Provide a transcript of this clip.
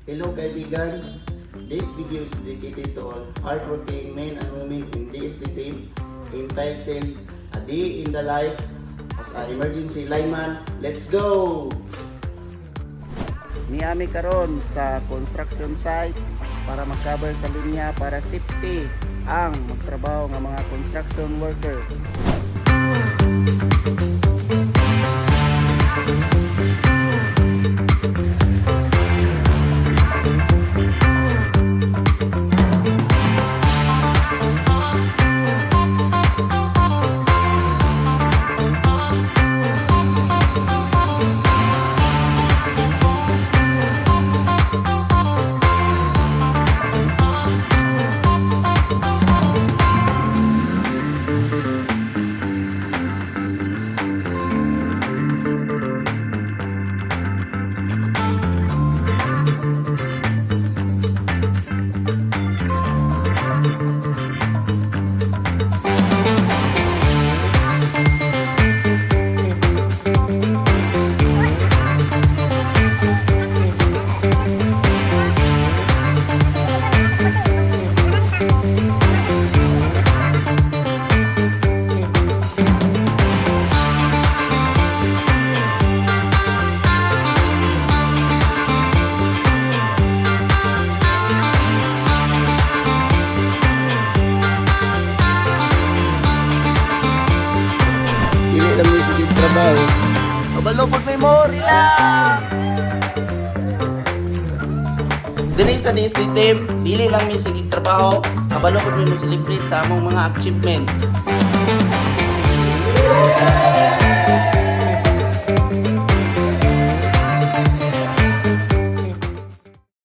Hello kaibigan, this video is dedicated to all hardworking men and women in DSD team entitled A Day in the Life as an Emergency Lineman. Let's go! Niyami karon sa construction site para mag-cover sa linya para safety ang magtrabaho ng mga construction worker. Trabaho. Kabalo pag memorya. Dili sa DSD team, dili lang mi sige trabaho, kabalo pag mo celebrate sa among mga achievement.